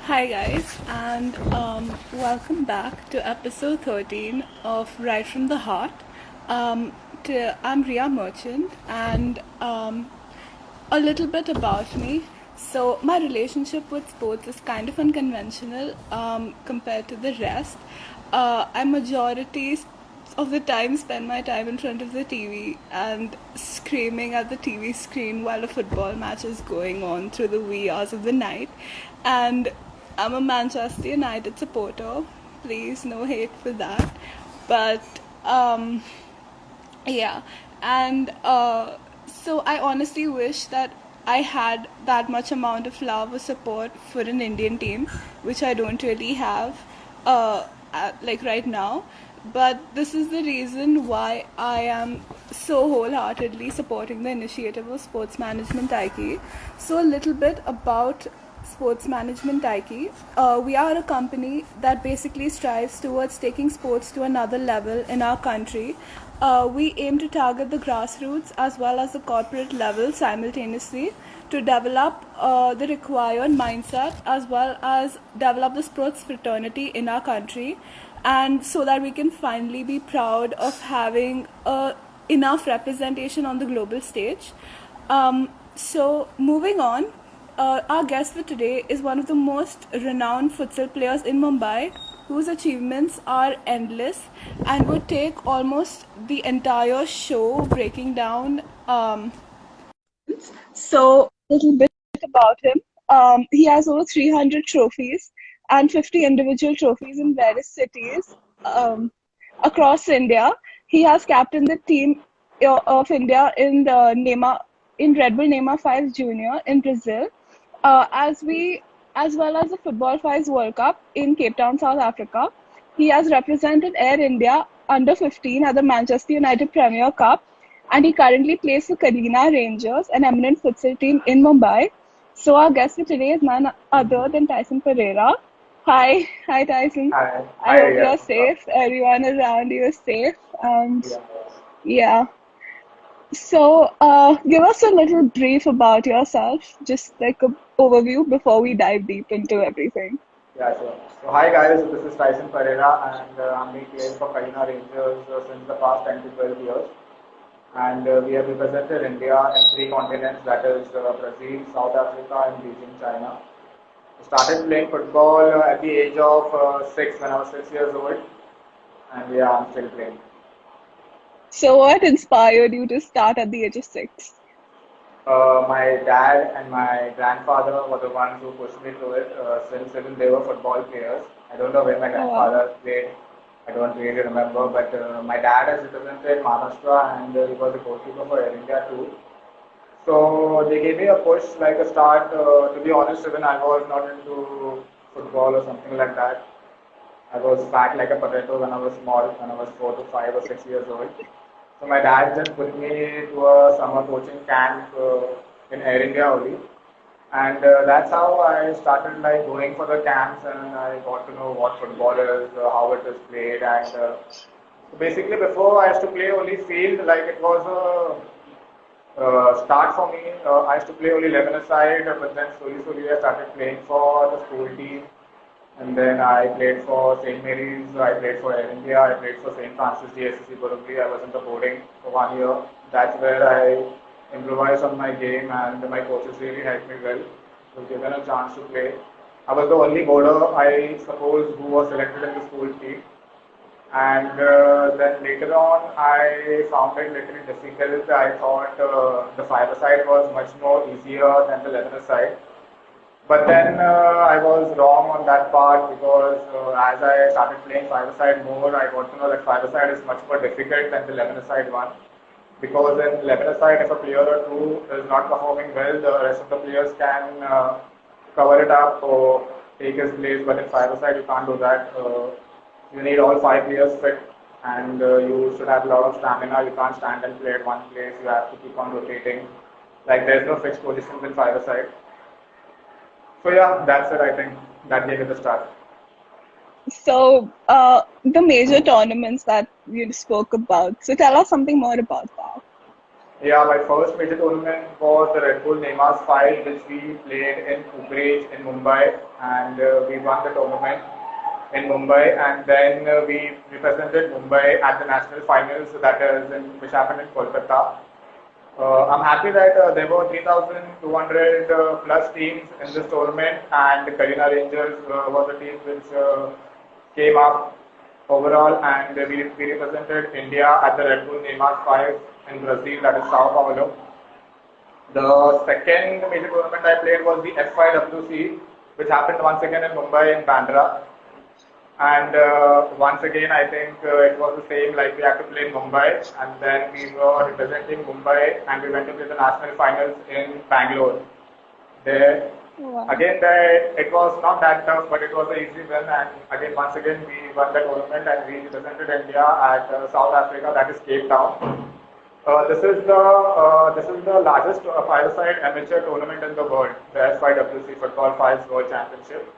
Hi guys, and welcome back to episode 13 of Right from the Heart. Um, I'm Ria Merchant, and a little bit about me. So, my relationship with sports is kind of unconventional compared to the rest. I majority of the time spend my time in front of the TV and screaming at the TV screen while a football match is going on through the wee hours of the night. And I'm a Manchester United supporter. Please, no hate for that. But yeah, and so I honestly wish that I had that much amount of love or support for an Indian team, which I don't really have, like right now. But this is the reason why I am so wholeheartedly supporting the initiative of Sports Management Tyhke. So a little bit about Sports Management Tyhke. We are a company that basically strives towards taking sports to another level in our country. We aim to target the grassroots as well as the corporate level simultaneously to develop the required mindset as well as develop the sports fraternity in our country, and so that we can finally be proud of having enough representation on the global stage. So moving on, our guest for today is one of the most renowned futsal players in Mumbai, whose achievements are endless and would take almost the entire show breaking down. So, a little bit about him. He has over 300 trophies and 50 individual trophies in various cities um, across India. He has captained the team of India in the Red Bull Neymar 5 Junior in Brazil, as well as the Football 5 World Cup in Cape Town, South Africa. He has represented Air India under 15 at the Manchester United Premier Cup, and he currently plays for Karina Rangers, an eminent futsal team in Mumbai. So our guest for today is none other than Tyson Pereira. Hi Tyson. Hi, I hope yeah, you're safe. Everyone around you is safe, and yeah, yeah. So, give us a little brief about yourself, just like an overview before we dive deep into everything. yeah, sure. So, hi guys, this is Tyson Pereira, and I'm being playing for Karina Rangers since the past 10 to 12 years. And we have represented India in three continents, that is Brazil, South Africa, and Beijing, China. I started playing football at the age of 6 when I was 6 years old, and yeah, I'm still playing. So, what inspired you to start at the age of 6? My dad and my grandfather were the ones who pushed me to it since even they were football players. I don't know where my Oh, wow. grandfather played. I don't really remember, but my dad has represented Maharashtra and he was a goalkeeper for Air India too. So they gave me a push, like a start. To be honest, even I was not into football or something like that. I was fat like a potato when I was small, when I was 4 to 5 or 6 years old. So my dad just put me to a summer coaching camp in Air India only, and that's how I started like going for the camps, and I got to know what football is, how it is played, and so basically before I used to play only field, like it was a start for me. I used to play only 11 aside, but then slowly I started playing for the school team, and then I played for St. Mary's, I played for Air India, I played for St. Francis GSSC Borobri. I was in the boarding for 1 year. That's where I improvised on my game, and my coaches really helped me well. So given a chance to play. I was the only boarder, I suppose, who was selected in the school team. And then later on, I found it little difficult. I thought the five-a-side was much more easier than the 11-a-side. But then I was wrong on that part because as I started playing five-a-side more, I got to know that five-a-side is much more difficult than the 11-a-side one. Because in 11-a-side, if a player or two is not performing well, the rest of the players can cover it up or take his place. But in five-a-side, you can't do that. You need all five players fit, and you should have a lot of stamina. You can't stand and play at one place. You have to keep on rotating. Like there's no fixed positions in five-a-side. So yeah, that's it. I think that gave it the start. So, the major tournaments that you spoke about. So, tell us something more about that. Yeah, my first major tournament was the Red Bull Nemas 5, which we played in Ugrij in Mumbai, and we won the tournament in Mumbai, and then we represented Mumbai at the national finals, that is which happened in Kolkata. I'm happy that there were 3,200 plus teams in this tournament, and Karina Rangers was the team which came up overall, and we represented India at the Red Bull Neymar 5 in Brazil, that is Sao Paulo. The second major tournament I played was the FIWC, which happened once again in Mumbai in Bandra. And once again, I think it was the same, like we had to play in Mumbai, and then we were representing Mumbai, and we went to play the national finals in Bangalore. There, Wow. again, there, it was not that tough, but it was an easy win, and again, once again, we won the tournament, and we represented India at South Africa, that is Cape Town. This is the largest five-side amateur tournament in the world, the FIWC Football Fives World Championship.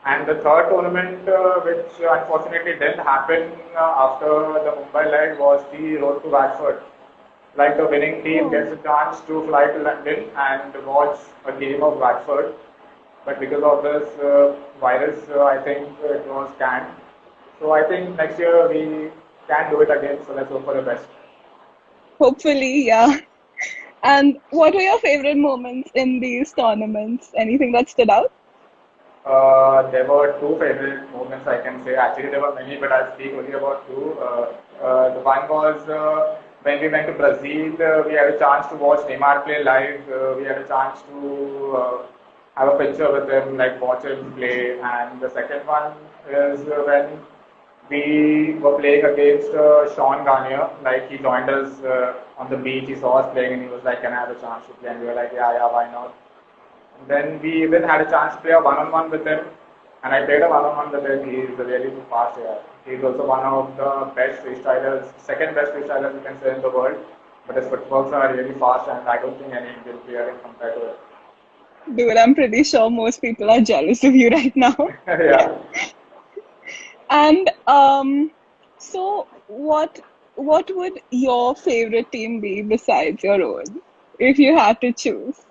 And the third tournament, which unfortunately didn't happen after the Mumbai leg, was the Road to Watford. Like the winning team Oh. gets a chance to fly to London and watch a game of Watford, but because of this virus, I think it was canned. So I think next year we can do it again. So let's hope for the best. Hopefully, yeah. And what were your favorite moments in these tournaments? Anything that stood out? There were two favorite moments I can say. Actually, there were many, but I'll speak only about two. The one was when we went to Brazil. We had a chance to watch Neymar play live. We had a chance to have a picture with him, like watch him play. And the second one is when we were playing against Sean Garnier. Like he joined us on the beach. He saw us playing, and he was like, "Can I have a chance to play?" And we were like, "Yeah, yeah, why not?" Then we even had a chance to play a one-on-one with him, and I played a one-on-one with him. He's a really fast player. He's also one of the best freestylers, second best freestylers you can say in the world. But his footworks are really fast, and I don't think any Indian player can compare to it. Dude, I'm pretty sure most people are jealous of you right now. Yeah. And so what would your favorite team be besides your own, if you had to choose?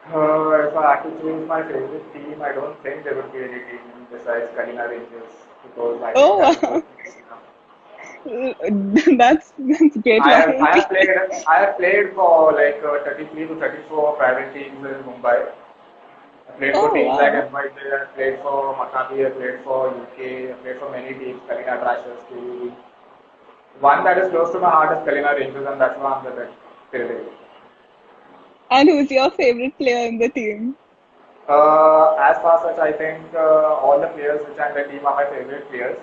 If I had to choose my favorite team, I don't think there would be any team besides Karina Rangers because I think Oh that is what wow, is enough. that's great I loyalty. have played I have played for like 33 to 34 private teams in Mumbai. I played for Oh teams like wow. NYC, I played for Maccabi, I played for UK, I played for many teams, Kalina Trashers, too. One that is close to my heart is Kalina Rangers, and that's why I'm with it till date. And who's your favorite player in the team? As far as such, I think all the players which are in the team are my favorite players.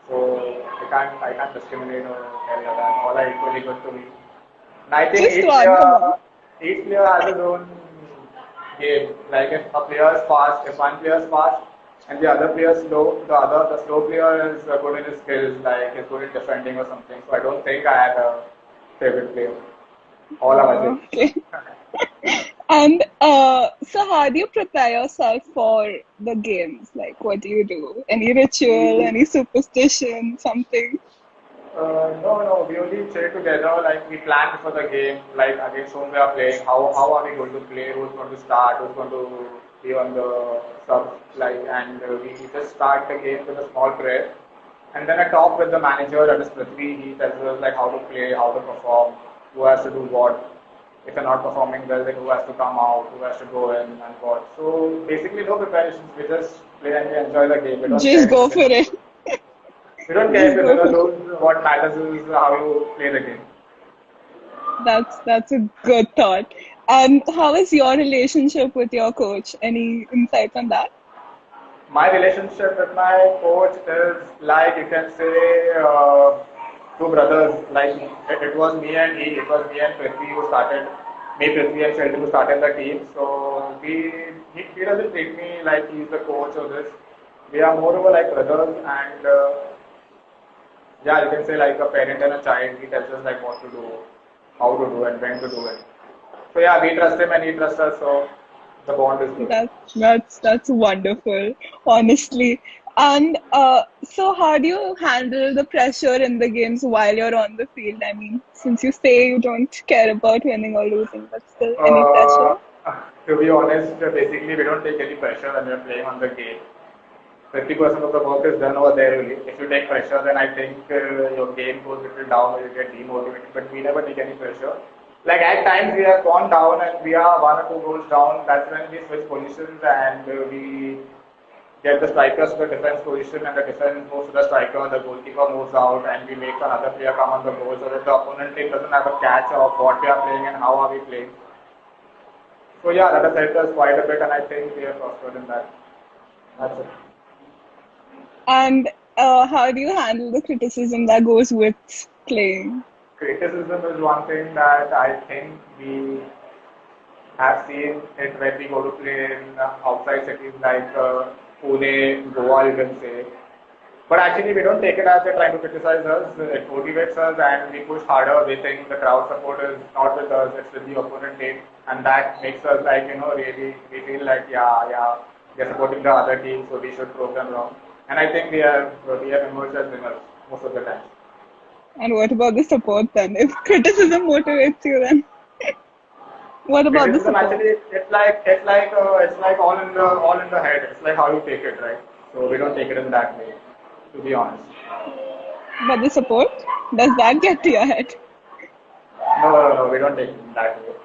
So I can't discriminate or tell that all are equally good to me. And I think Just one, come on. each player has his own game. Like if a player is fast, if one player is fast and the other player is slow, the slow player is good in his skills, like he's good in defending or something. So I don't think I had a favorite player. All are my Oh, favorites. okay. And so how do you prepare yourself for the games? Like, what do you do? Any ritual, any superstition, something? No. We only chill together. Like we plan before the game. Like against whom we are playing. How are we going to play? Who's going to start? Who's going to be on the sub? Like and we just start the game with a small prayer, and then I talk with the manager. That is Prithvi. He tells us like how to play, how to perform, who has to do what. If you're not performing well, then who has to come out, who has to go in, and what. So basically, no preparations. We just play and we enjoy the game. We don't care Just if you go win for or it. lose. We don't care if Just you go win or for it. lose. What matters is how you play the game. That's a good thought. And how is your relationship with your coach? Any insights on that? My relationship with my coach is like you can say two brothers. Like it was me and he. It was me and Prithvi who started. Me, Prithvi and Sheldon who started the team. So he doesn't treat me like he's the coach or this. We are more over like brothers and yeah, you can say like a parent and a child. He tells us like what to do, how to do, and when to do it. So yeah, we trust him and he trusts us. So the bond is good. That's wonderful, honestly. And so, how do you handle the pressure in the games while you're on the field? I mean, since you say you don't care about winning or losing, but still, any Uh, pressure? to be honest, basically we don't take any pressure when we're playing on the game. 50% of the work is done over there only. If you take pressure, then I think your game goes a little down or you get demotivated. But we never take any pressure. Like at times we have gone down and we are one or two goals down. That's when we switch positions and we get the strikers to the defense position and the defense moves to the striker. The goalkeeper moves out and we make another player come on the goal so that the opponent team doesn't have a catch of what we are playing and how are we playing. So yeah, that has helped us quite a bit and I think we have prospered in that. That's it. And how do you handle the criticism that goes with playing? Criticism is one thing that I think we have seen it when we go to play in outside cities like Pune, Goa, you can say. But actually, we don't take it as they're trying to criticize us. It motivates us and we push harder. We think the crowd support is not with us, it's with the opponent team. And that makes us like, really, we feel like, yeah, they're supporting the other team, so we should prove them wrong. And I think we have emerged as winners most of the time. And what about the support then? If criticism motivates you, then what about the Criticism support? actually it's like all in the head. It's like how you take it, right? So we don't take it in that way, to be honest. But the support, does that get to your head? No, we don't take it in that way.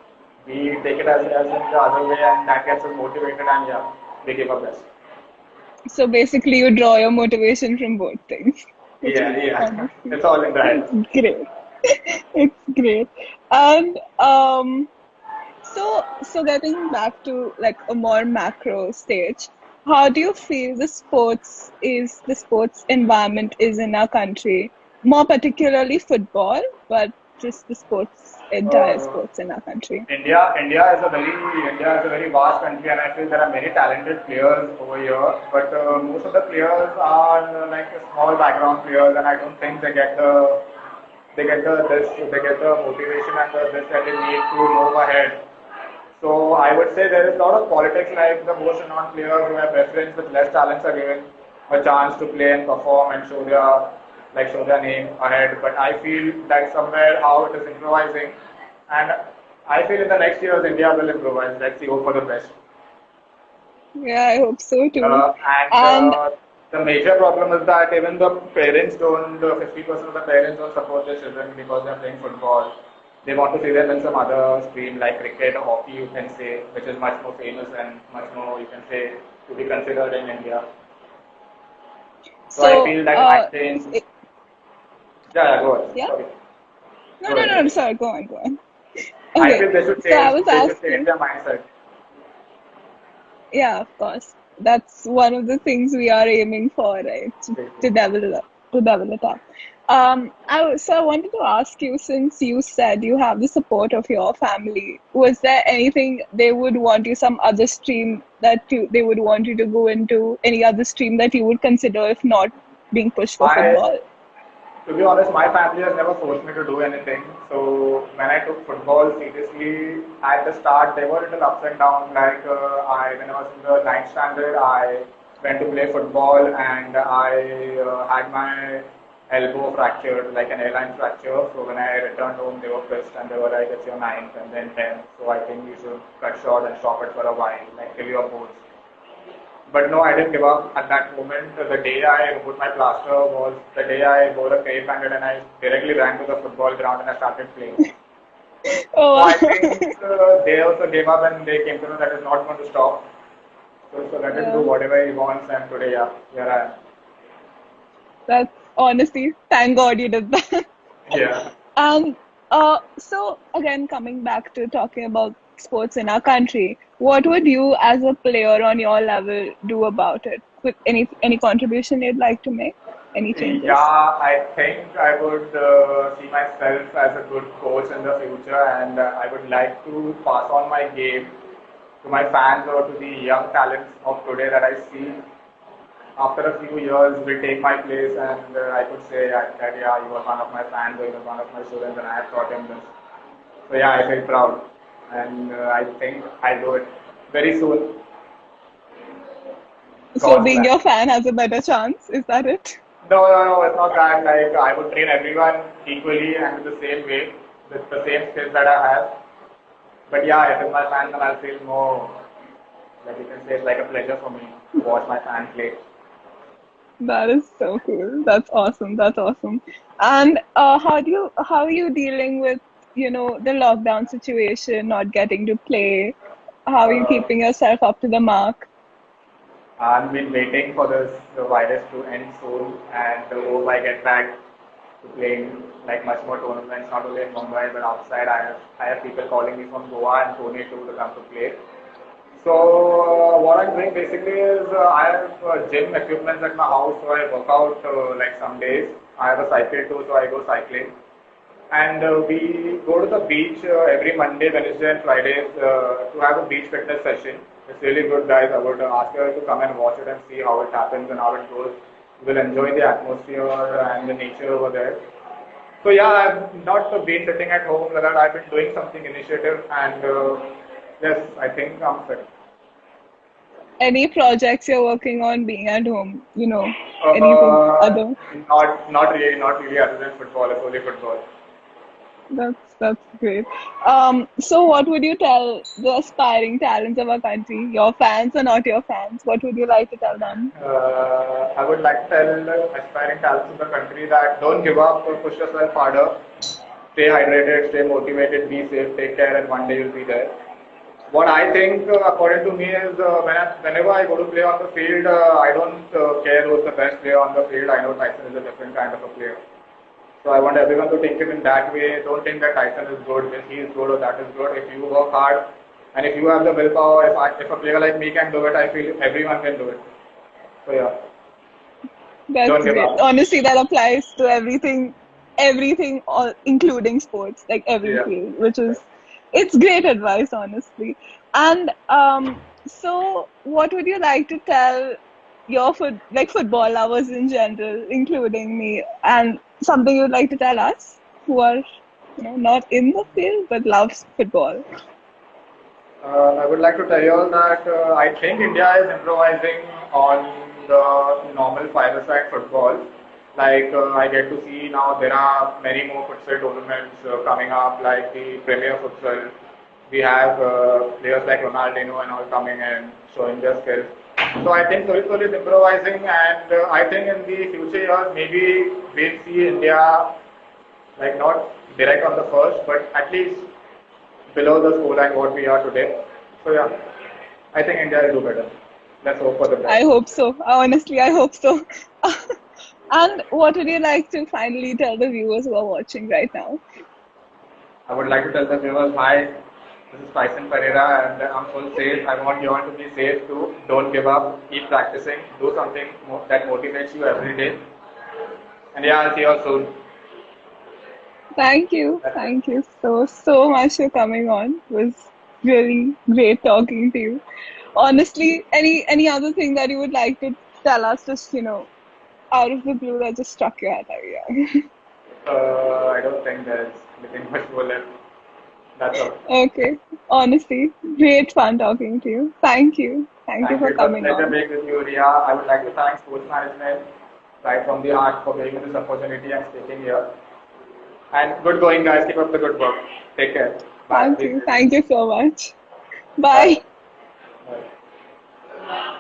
We take it as in the other way, and that gets us motivated, and yeah, we give our best. So basically, you draw your motivation from both things, which is Yeah. honestly, It's all in the it's head. great. It's great. And so getting back to like a more macro stage, how do you feel the sports environment is in our country, more particularly football, but just the entire Uh, sports in our country? India is a very vast country, and I feel there are many talented players over here. But most of the players are like small background players, and I don't think they get the motivation and the this that they need to move ahead. So I would say there is a lot of politics, like the most renowned players who have reference with less talents are given a chance to play and perform and show their name ahead. But I feel that somewhere how it is improvising, and I feel in the next years India will improvise. Let's see, hope for the best. Yeah, I hope so too. And And the major problem is that even the parents don't, 50% of the parents don't support their children because they're playing football. They want to see them in some other stream like cricket or hockey, you can say, which is much more famous and much more, you can say, to be considered in India. So I so, feel that might change. it, Yeah, go ahead. yeah. Sorry. No, Go no, ahead, no. go I'm ahead. sorry. Go on, go on. I Okay. feel they should So I change. was They should change asking. their mindset. Yeah, of course. That's one of the things we are aiming for, right? To develop up. So I wanted to ask you, since you said you have the support of your family, was there anything they would want you, some other stream they would want you to go into, any other stream that you would consider if not being pushed for I football? To be honest, my family has never forced me to do anything. So when I took football seriously, at the start there were little ups and downs. Like when I was in the ninth standard, I went to play football and I had my elbow fractured, like an airline fracture. So when I returned home, they were pissed and they were like, "It's your ninth and then 10th. So I think you should cut short and stop it for a while, like till your boards." But no, I didn't give up at that moment. The day I put my plaster was the day I wore a cape and I directly ran to the football ground and I started playing. So Oh, I think wow. they also gave up and they came to know that it's not going to stop. So let him do Yeah, whatever he wants and today, yeah, here I am. that's honestly, thank God you did that. Yeah. And so again, coming back to talking about sports in our country, what would you, as a player on your level, do about it? With any contribution you'd like to make? Any Yeah, changes? I think I would see myself as a good coach in the future, and I would like to pass on my game to my fans or to the young talents of today that I see after a few years will take my place, and I could say that yeah, he was one of my fans or he was one of my students, and I have taught him this. So yeah, I feel proud, and I think I'll do it very soon. So God's being plan. your fan has a better chance, is that it? No, no, no, it's not that. Like, I would train everyone equally and the same way, with the same skills that I have. But yeah, if it's my fans, then I'll feel more, like you can say, it's like a pleasure for me to watch my fans play. That is so cool. That's awesome. That's awesome. And how are you dealing with, the lockdown situation, not getting to play? How are you Uh, keeping yourself up to the mark? I've been waiting for this the virus to end soon, and hope I get back to playing like much more tournaments, not only in Mumbai but outside. I have people calling me from Goa and Pune too to come to play. So what I'm doing basically is I have gym equipment at my house, so I work out like some days. I have a cycle too, so I go cycling. And we go to the beach every Monday, Wednesday, and Fridays to have a beach fitness session. It's really good, guys. I would ask you to come and watch it and see how it happens and how it goes. You will enjoy the atmosphere and the nature over there. So yeah, I've not been sitting at home, rather I've been doing something initiative, and yes, I think I'm fit. Any projects you're working on being at home? Anything Uh, other? not really other than football. It's only football. That's great. So what would you tell the aspiring talents of our country, your fans or not your fans? What would you like to tell them? I would like to tell aspiring talents in the country that don't give up, push yourself harder, stay hydrated, stay motivated, be safe, take care, and one day you'll be there. What I think, according to me, is whenever I go to play on the field, I don't care who's the best player on the field. I know Tyson is a different kind of a player. So I want everyone to think it in that way. Don't think that Tyson is good, if he is good or that is good. If you work hard and if you have the willpower, if a player like me can do it, I feel everyone can do it. So yeah, don't That's give great. up. Honestly, that applies to everything, all, including sports, like every Yeah. field, which is, it's great advice, honestly. And so what would you like to tell your football lovers in general, including me, and something you'd like to tell us who are, not in the field but loves football? I would like to tell you all that I think India is improvising on the normal five-a-side football. Like I get to see now there are many more futsal tournaments coming up, like the Premier Futsal. We have players like Ronaldinho and all coming and showing their skills. So I think Tulipul is improvising, and I think in the future years maybe we'll see India like not direct on the first, but at least below the scoreline what we are today. So yeah, I think India will do better. Let's hope for the I best. hope so. Honestly, I hope so. And what would you like to finally tell the viewers who are watching right now? I would like to tell the viewers, hi, this is Tyson Pereira and I'm full safe. I want you all to be safe too. Don't give up. Keep practicing. Do something that motivates you every day. And yeah, I'll see you all soon. Thank you. That's it. Thank you so much for coming on. It was really great talking to you. Honestly, any other thing that you would like to tell us, just, out of the blue that just struck your head? Yeah. I don't think there's anything much more left. That's all. Okay. Honestly, great fun talking to you. Thank you. Thank you Thank you. for It was a coming pleasure on. being with you, Ria. I would like to thank Sports Management right from the heart for giving me this opportunity and speaking here. And good going, guys. Keep up the good work. Take care. Bye. Thank Be you. safe. Thank you so much. Bye. Bye. Bye.